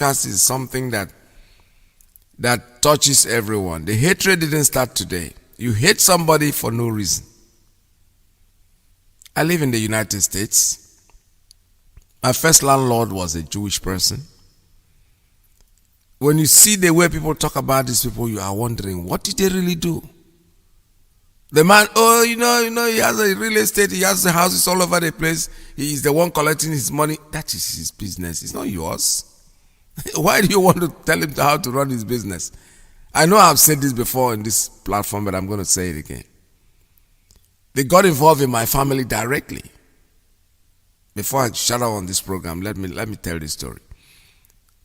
is something that touches everyone. The hatred didn't start today. You hate somebody for no reason. I live in the United States. My first landlord was a Jewish person. When you see the way people talk about these people, you are wondering, what did they really do? The man, he has a real estate, he has the houses all over the place, he is the one collecting his money. That is his business, it's not yours. Why do you want to tell him how to run his business? I know I've said this before in this platform, but I'm going to say it again. They got involved in my family directly. Before I shut up on this program, let me tell this story.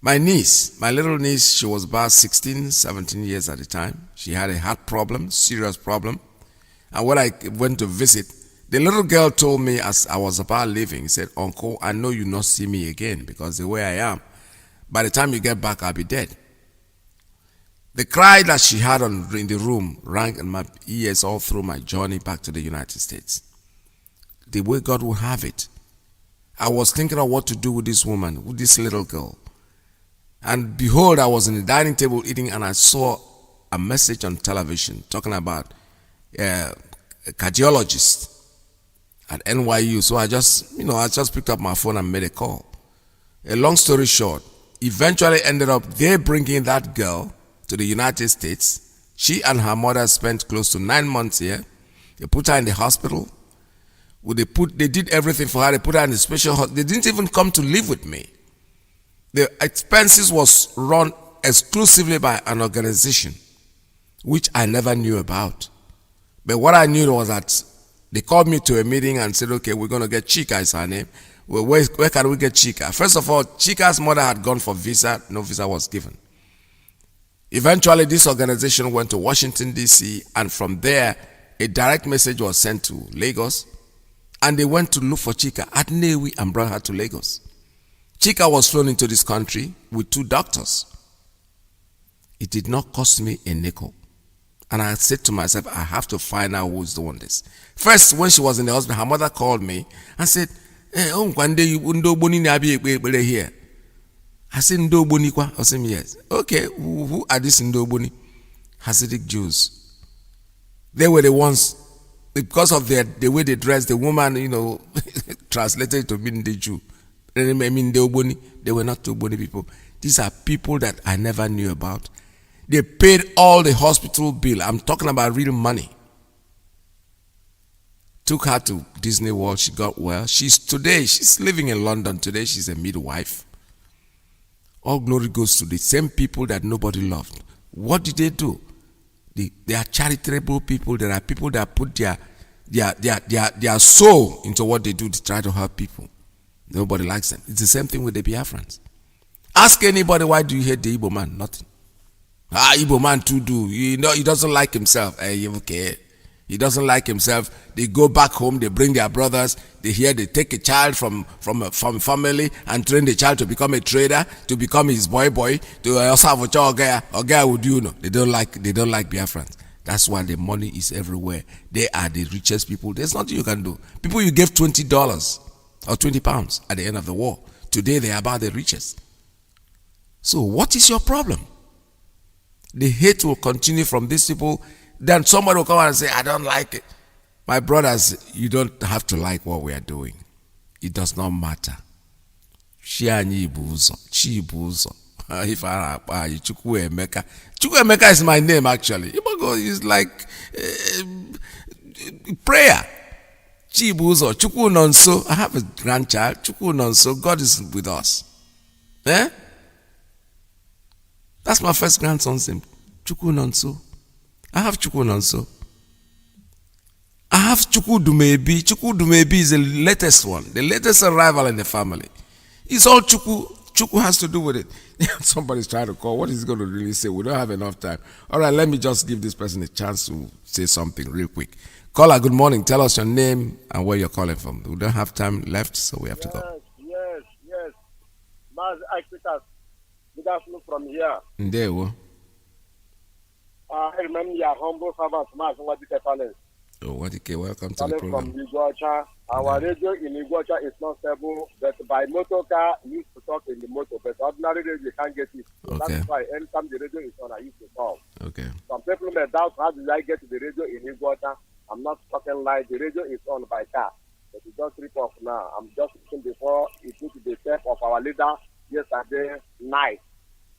My niece, my little niece, she was about 16, 17 years at the time. She had a heart problem, serious problem. And when I went to visit, the little girl told me as I was about leaving, he said, "Uncle, I know you not see me again because the way I am, by the time you get back, I'll be dead." The cry that she had in the room rang in my ears all through my journey back to the United States. The way God will have it. I was thinking of what to do with this woman, with this little girl. And behold, I was in the dining table eating and I saw a message on television talking about a cardiologist at NYU. So I just picked up my phone and made a call. A long story short, eventually ended up they bringing that girl to the United States. She and her mother spent close to 9 months here. They put her in the hospital. They did everything for her. They put her in a special hospital. They didn't even come to live with me. The expenses was run exclusively by an organization, which I never knew about. But what I knew was that they called me to a meeting and said, "Okay, we're going to get Chika," is her name. Well, where can we get Chika? First of all, Chika's mother had gone for visa. No visa was given. Eventually, this organization went to Washington, D.C., and from there, a direct message was sent to Lagos, and they went to look for Chika at Newi and brought her to Lagos. Chika was flown into this country with 2 doctors. It did not cost me a nickel. And I said to myself, I have to find out who's doing this. First, when she was in the hospital, her mother called me and said, "Hey, one day you here." I said, "Ndoboni kwa?" I said, "Yes." "Okay, who are these Ndoboni?" Hasidic Jews. They were the ones, because of the way they dressed, the woman, translated to mean the Jew. I mean, they were not Ndoboni people. These are people that I never knew about. They paid all the hospital bill. I'm talking about real money. Took her to Disney World. She got well. She's living in London today. She's a midwife. All glory goes to the same people that nobody loved. What did they do? They are charitable people. There are people that put their soul into what they do to try to help people. Nobody likes them. It's the same thing with the Biafrans. Ask anybody, why do you hate the Igbo man? Nothing. Igbo man too do. He doesn't like himself. Okay. He doesn't like himself. They go back home, they bring their brothers, they take a child from family and train the child to become a trader, to become his boy, to also have a child would They don't like Biafrans. That's why the money is everywhere. They are the richest people. There's nothing you can do. People you gave $20 or 20 pounds at the end of the war. Today they are about the richest. So what is your problem? The hate will continue from these people. Then somebody will come out and say, "I don't like it." My brothers, you don't have to like what we are doing. It does not matter. Chibuzo. If I Chukwuemeka is my name actually. It's like prayer. Chibuzo, Chukwu Nonso. I have a grandchild, Chukwu Nonso. God is with us. That's my first grandson's name, Chukwu Nonso. I have Chukwu Nonso. I have Chukwu Dumebi. Chukwu Dumebi is the latest one, the latest arrival in the family. It's all Chukwu. Chukwu has to do with it. Somebody's trying to call. What is he going to really say? We don't have enough time. All right, let me just give this person a chance to say something real quick. Caller, good morning. Tell us your name and where you're calling from. We don't have time left, so we have to go. Yes. Mazi Chukwuemeka. Good afternoon from here. There we go. I remember your humble servant, Mazi Chukwuemeka Alozie. Oh, Wadike, welcome to the Coming program. from Iguacha. Our radio in Iguacha is not stable, but by motor car, I used to talk in the motor, but ordinary radio, you can't get it. So Okay. that's why anytime the radio is on, I used to call. Okay. Some people may doubt how did I get to the radio in Iguacha. I'm not talking like the radio is on by car. But it's just rip off now. I'm just looking before it took the step of our leader yesterday night.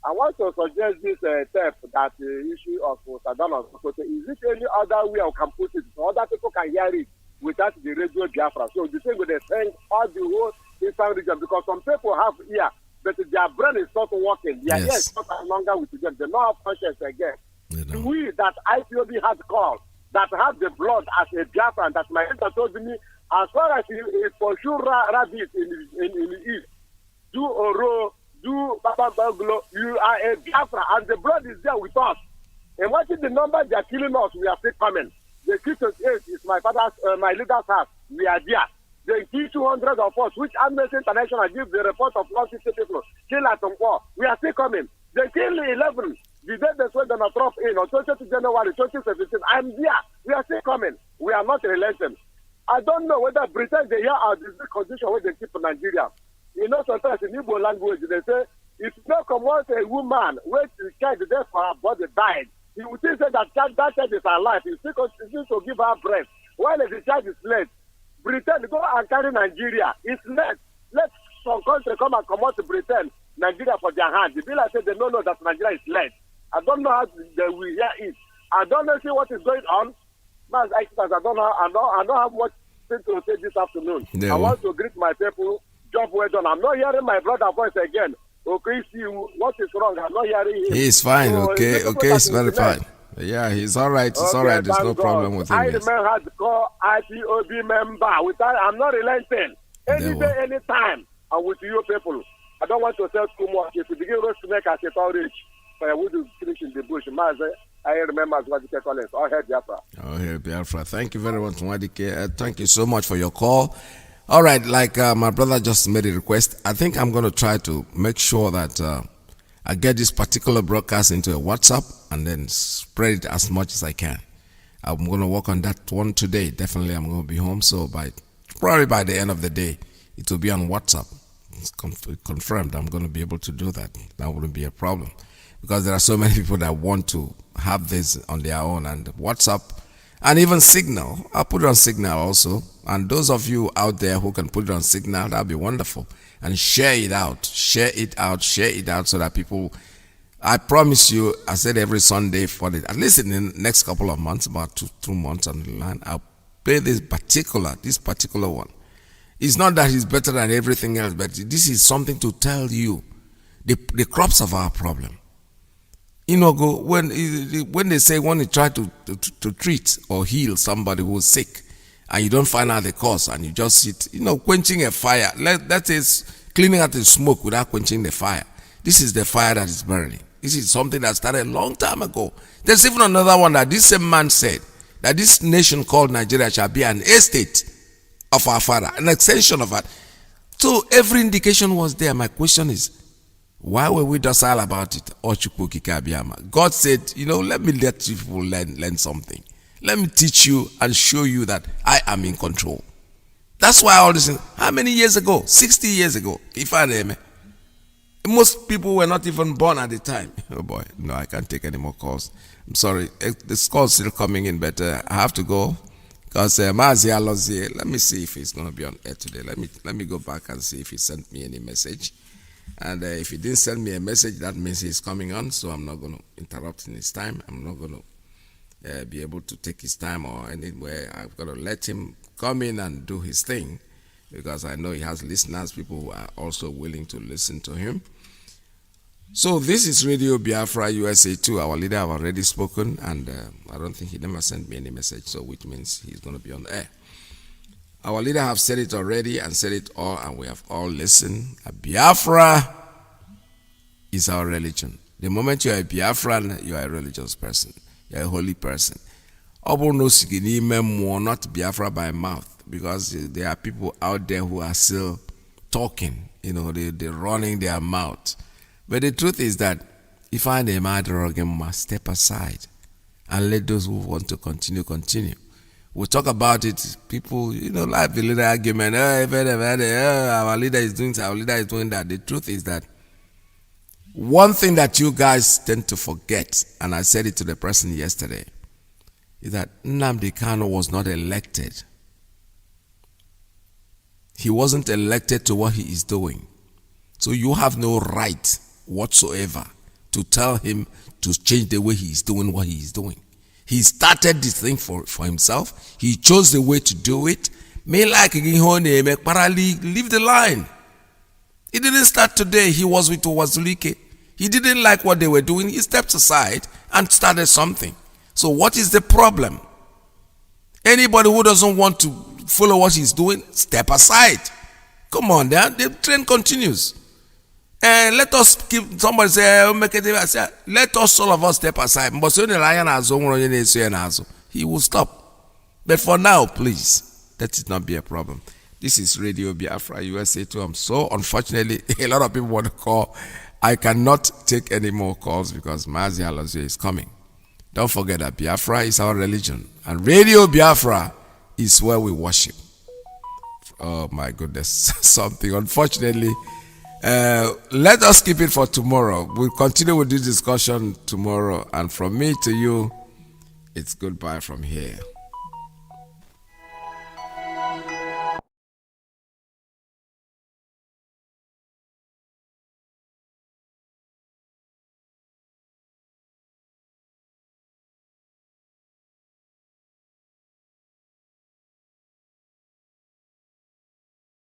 I want to suggest this step that the issue of Sadana Sokoto, is it any other way I can put it so other people can hear it without the radio Biafra? So the thing with the thing, all the whole Eastern region, because some people have ear, but their brain is not working. Their ear is not longer with them. They don't have conscience again. We that IPOB has called, that have the blood as a Biafra, that my sister told me, as far as it pursue rabbits in the east, do Oro, do Baba Baglo, you are a Biafra, and the blood is there with us. And watching the number they are killing us, we are still coming. The Q28 is my father's, my leader's house. We are there. They kill 200 of us, which Amnesty International gives the report of 150 people kill at some war. We are still coming. They kill 11. The day they swear Donald Trump in on 22 January 2017. I'm there. We are still coming. We are not relenting. I don't know whether Britain they hear our disease condition where they keep in Nigeria. You know, sometimes in Igbo language they say, if you don't come once a woman where the child is there for her body died, you would think that child is alive. You still continue to give her breast while the child is late. Britain go and carry Nigeria. It's late. Let some country come and come out to Britain, Nigeria for their hands. The bill said they don't know that Nigeria is late. I don't know how they will hear it. I don't know see what is going on. I don't know. I don't have much thing to say this afternoon. Yeah, I want to greet my people. Job well done. I'm not hearing my brother voice again. Okay, see what is wrong. I'm not hearing him. He's fine. So, Okay, it's very fine. Yeah, he's all right. It's all right. There's no problem with him. I Yes. remain hardcore IPOB member. I'm not relenting. Any day, any time. I'm with you people. I don't want to say too much. If you begin to make a set rich, I would finish in the bush. Mazi, I remember what you call it. All head Biafra. Oh, here, Biafra. Thank you very much, Wadike. Thank you so much for your call. All right, like my brother just made a request. I think I'm going to try to make sure that I get this particular broadcast into a WhatsApp and then spread it as much as I can. I'm going to work on that one today. Definitely, I'm going to be home. So probably by the end of the day, it will be on WhatsApp. It's confirmed. I'm going to be able to do that. That wouldn't be a problem because there are so many people that want to have this on their own, and WhatsApp and even Signal. I'll put it on Signal also. And those of you out there who can put it on Signal, that'll be wonderful. And share it out so that people, I promise you, I said every Sunday for at least in the next couple of months, about two months on the line, I'll play this particular one. It's not that it's better than everything else, but this is something to tell you the crops of our problem. You know, when they say when you try to treat or heal somebody who's sick, and you don't find out the cause, and you just sit, quenching a fire. That is cleaning out the smoke without quenching the fire. This is the fire that is burning. This is something that started a long time ago. There's even another one that this same man said, that this nation called Nigeria shall be an estate of our father, an extension of it. So every indication was there. My question is, why were we docile about it? God said, let me let people learn something. Let me teach you and show you that I am in control. That's why all this. How many years ago? 60 years ago. If I name it. Most people were not even born at the time. Oh boy, no, I can't take any more calls. I'm sorry. This call's still coming in, but I have to go because Mazi Alozie. Let me see if he's going to be on air today. Let me go back and see if he sent me any message. And if he didn't send me a message, that means he's coming on. So I'm not going to interrupt in his time. I'm not going to be able to take his time or anywhere. I've got to let him come in and do his thing because I know he has listeners, people who are also willing to listen to him. So this is Radio Biafra USA 2. Our leader have already spoken, and I don't think he never sent me any message, so which means he's going to be on the air. Our leader have said it already and said it all, and we have all listened. Biafra is our religion. The moment you are a Biafran, you are a religious person. You are a holy person. Not Biafra by mouth, because there are people out there who are still talking. They're running their mouth. But the truth is that if I am must step aside and let those who want to continue. We talk about it. People, like the leader argument. Our leader is doing this, our leader is doing that. The truth is that one thing that you guys tend to forget, and I said it to the person yesterday, is that Nnamdi Kanu was not elected. He wasn't elected to what he is doing. So you have no right whatsoever to tell him to change the way he is doing what he is doing. He started this thing for himself. He chose the way to do it. Leave the line. He didn't start today. He was with Wazulike. He didn't like what they were doing. He stepped aside and started something. So what is the problem? Anybody who doesn't want to follow what he's doing, step aside. Come on, the train continues. And let us keep, somebody say, let us all of us step aside. He will stop. But for now, please, let it not be a problem. This is Radio Biafra, USA 2. So unfortunately, a lot of people want to call. I cannot take any more calls because Mazi Alozie is coming. Don't forget that Biafra is our religion. And Radio Biafra is where we worship. Oh my goodness, something. Unfortunately, let us keep it for tomorrow. We'll continue with this discussion tomorrow. And from me to you, it's goodbye from here.